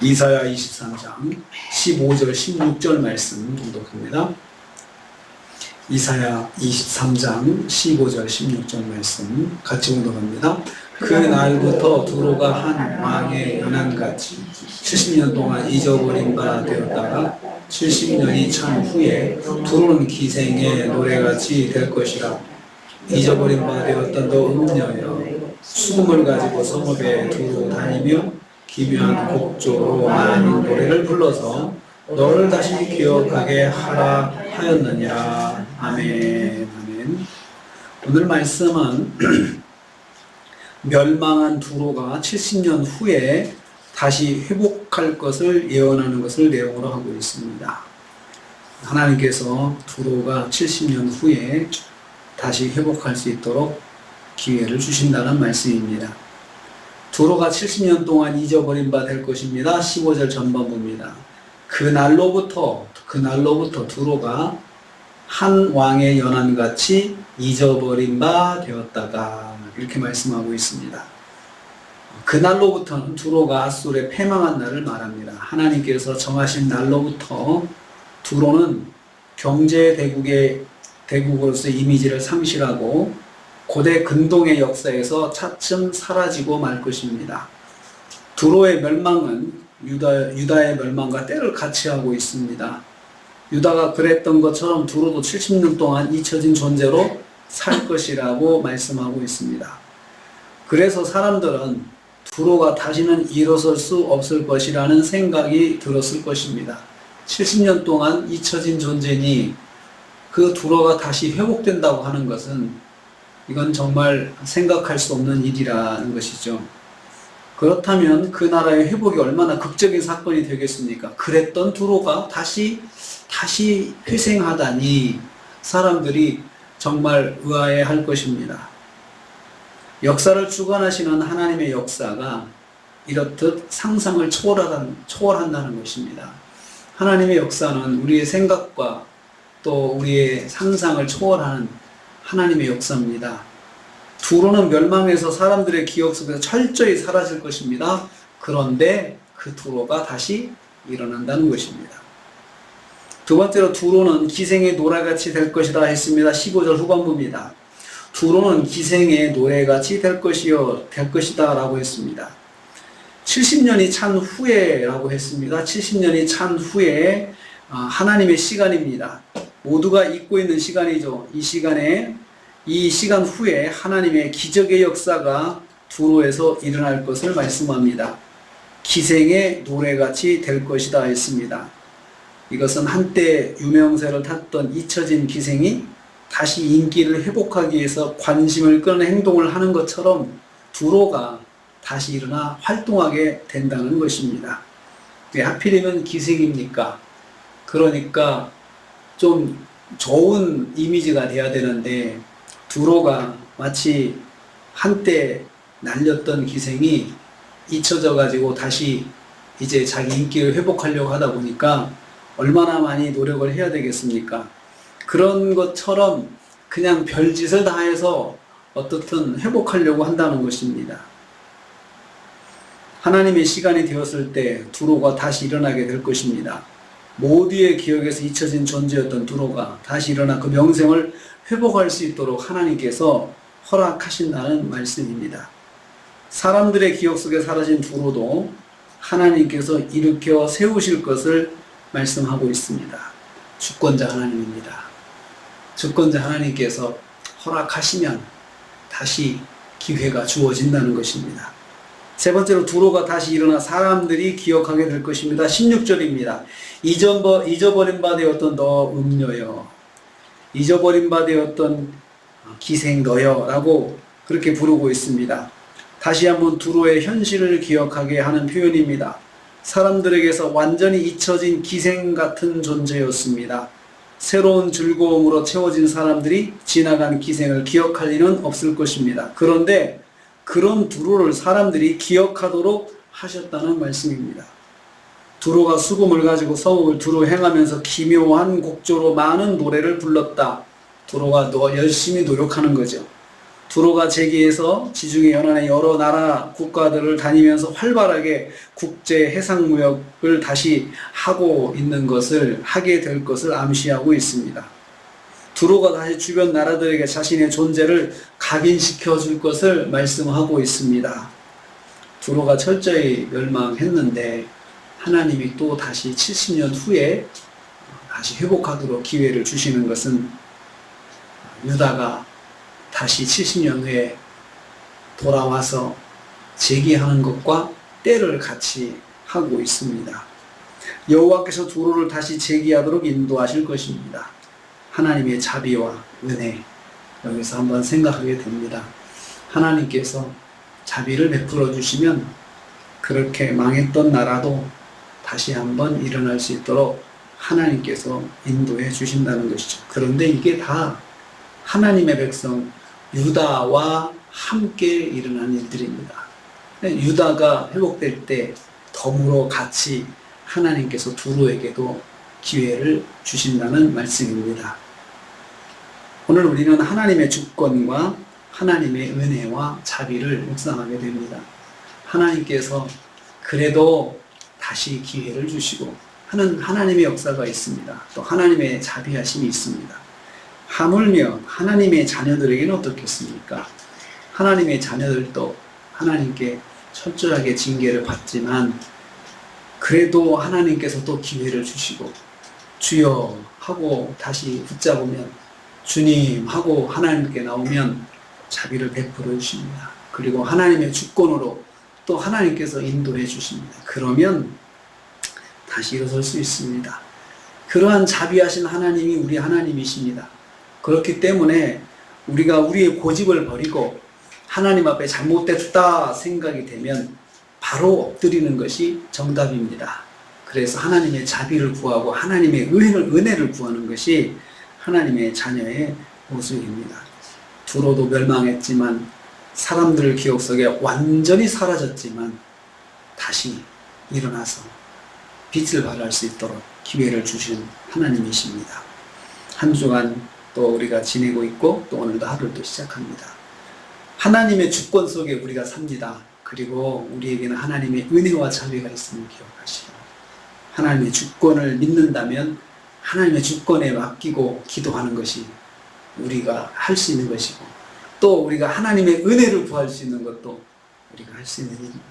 이사야 23장 15절 16절 말씀 봉독합니다. 이사야 23장 15절 16절 말씀 같이 봉독합니다. 그 날부터 두로가 한 왕의 연한같이 70년 동안 잊어버린 바 되었다가 70년이 찬 후에 두로는 기생의 노래같이 될 것이라. 잊어버린 바 되었던 너 음녀여, 수금을 가지고 성읍에 두루 다니며 기묘한 곡조로 많은 노래를 불러서 너를 다시 기억하게 하라 하였느니라. 아멘. 아멘. 오늘 말씀은 멸망한 두로가 70년 후에 다시 회복할 것을 예언하는 것을 내용으로 하고 있습니다. 하나님께서 두로가 70년 후에 다시 회복할 수 있도록 기회를 주신다는 말씀입니다. 두로가 70년 동안 잊어버린 바 될 것입니다. 15절 전반부입니다. 그 날로부터 두로가 한 왕의 연한같이 잊어버린 바 되었다가 이렇게 말씀하고 있습니다. 그 날로부터는 두로가 앗술에 패망한 날을 말합니다. 하나님께서 정하신 날로부터 두로는 경제 대국으로서의 이미지를 상실하고 고대 근동의 역사에서 차츰 사라지고 말 것입니다. 두로의 멸망은 유다의 멸망과 때를 같이 하고 있습니다. 유다가 그랬던 것처럼 두로도 70년 동안 잊혀진 존재로 살 것이라고 말씀하고 있습니다. 그래서 사람들은 두로가 다시는 일어설 수 없을 것이라는 생각이 들었을 것입니다. 70년 동안 잊혀진 존재니 그 두로가 다시 회복된다고 하는 것은 이건 정말 생각할 수 없는 일이라는 것이죠. 그렇다면 그 나라의 회복이 얼마나 극적인 사건이 되겠습니까? 그랬던 두로가 다시 회생하다니 사람들이 정말 의아해할 것입니다. 역사를 주관하시는 하나님의 역사가 이렇듯 상상을 초월한다는 것입니다. 하나님의 역사는 우리의 생각과 또 우리의 상상을 초월하는 하나님의 역사입니다. 두로는 멸망해서 사람들의 기억 속에서 철저히 사라질 것입니다. 그런데 그 두로가 다시 일어난다는 것입니다. 두 번째로 두로는 기생의 노래같이 될 것이다 했습니다. 15절 후반부입니다. 두로는 기생의 노래같이 될 것이다 라고 했습니다. 70년이 찬 후에 라고 했습니다. 70년이 찬 후에 하나님의 시간입니다. 모두가 잊고 있는 시간이죠. 이 시간 후에 하나님의 기적의 역사가 두로에서 일어날 것을 말씀합니다. 기생의 노래같이 될 것이다 했습니다. 이것은 한때 유명세를 탔던 잊혀진 기생이 다시 인기를 회복하기 위해서 관심을 끄는 행동을 하는 것처럼 두로가 다시 일어나 활동하게 된다는 것입니다. 왜 하필이면 기생입니까? 그러니까 좀 좋은 이미지가 돼야 되는데 두로가 마치 한때 날렸던 기생이 잊혀져 가지고 다시 이제 자기 인기를 회복하려고 하다 보니까 얼마나 많이 노력을 해야 되겠습니까? 그런 것처럼 그냥 별짓을 다 해서 어떻든 회복하려고 한다는 것입니다. 하나님의 시간이 되었을 때 두로가 다시 일어나게 될 것입니다. 모두의 기억에서 잊혀진 존재였던 두로가 다시 일어나 그 명성을 회복할 수 있도록 하나님께서 허락하신다는 말씀입니다. 사람들의 기억 속에 사라진 두로도 하나님께서 일으켜 세우실 것을 말씀하고 있습니다. 주권자 하나님입니다. 주권자 하나님께서 허락하시면 다시 기회가 주어진다는 것입니다. 세 번째로 두로가 다시 일어나 사람들이 기억하게 될 것입니다. 16절입니다. 잊어버린 바 되었던 너 음녀여, 잊어버린 바 되었던 기생 너여 라고 그렇게 부르고 있습니다. 다시 한번 두로의 현실을 기억하게 하는 표현입니다. 사람들에게서 완전히 잊혀진 기생 같은 존재였습니다. 새로운 즐거움으로 채워진 사람들이 지나간 기생을 기억할 리는 없을 것입니다. 그런데 그런 두로를 사람들이 기억하도록 하셨다는 말씀입니다. 두로가 수금을 가지고 성읍을 두루 행하면서 기묘한 곡조로 많은 노래를 불렀다. 두로가 열심히 노력하는 거죠. 두로가 재기해서 지중해 연안의 여러 나라 국가들을 다니면서 활발하게 국제 해상 무역을 다시 하게 될 것을 암시하고 있습니다. 두로가 다시 주변 나라들에게 자신의 존재를 각인시켜 줄 것을 말씀하고 있습니다. 두로가 철저히 멸망했는데 하나님이 또 다시 70년 후에 다시 회복하도록 기회를 주시는 것은 유다가 다시 70년 후에 돌아와서 재기하는 것과 때를 같이 하고 있습니다. 여호와께서 두로를 다시 재기하도록 인도하실 것입니다. 하나님의 자비와 은혜, 여기서 한번 생각하게 됩니다. 하나님께서 자비를 베풀어 주시면 그렇게 망했던 나라도 다시 한번 일어날 수 있도록 하나님께서 인도해 주신다는 것이죠. 그런데 이게 다 하나님의 백성 유다와 함께 일어난 일들입니다. 유다가 회복될 때 덤으로 같이 하나님께서 두로에게도 기회를 주신다는 말씀입니다. 오늘 우리는 하나님의 주권과 하나님의 은혜와 자비를 묵상하게 됩니다. 하나님께서 그래도 다시 기회를 주시고 하는 하나님의 역사가 있습니다. 또 하나님의 자비하심이 있습니다. 하물며 하나님의 자녀들에게는 어떻겠습니까? 하나님의 자녀들도 하나님께 철저하게 징계를 받지만 그래도 하나님께서 또 기회를 주시고 주여 하고 다시 붙잡으면 주님 하고 하나님께 나오면 자비를 베풀어 주십니다. 그리고 하나님의 주권으로 또 하나님께서 인도해 주십니다. 그러면 다시 일어설 수 있습니다. 그러한 자비하신 하나님이 우리 하나님이십니다. 그렇기 때문에 우리가 우리의 고집을 버리고 하나님 앞에 잘못됐다 생각이 되면 바로 엎드리는 것이 정답입니다. 그래서 하나님의 자비를 구하고 하나님의 은혜를 구하는 것이 하나님의 자녀의 모습입니다. 두로도 멸망했지만 사람들 기억 속에 완전히 사라졌지만 다시 일어나서 빛을 발할 수 있도록 기회를 주신 하나님이십니다. 한 주간 또 우리가 지내고 있고 또 오늘도 하루를 또 시작합니다. 하나님의 주권 속에 우리가 삽니다. 그리고 우리에게는 하나님의 은혜와 자비가 있음을 기억하시고 하나님의 주권을 믿는다면 하나님의 주권에 맡기고 기도하는 것이 우리가 할 수 있는 것이고 또 우리가 하나님의 은혜를 구할 수 있는 것도 우리가 할 수 있는 일입니다.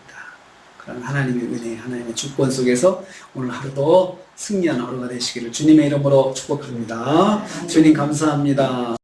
그런 하나님의 은혜, 하나님의 주권 속에서 오늘 하루도 승리하는 하루가 되시기를 주님의 이름으로 축복합니다. 주님 감사합니다.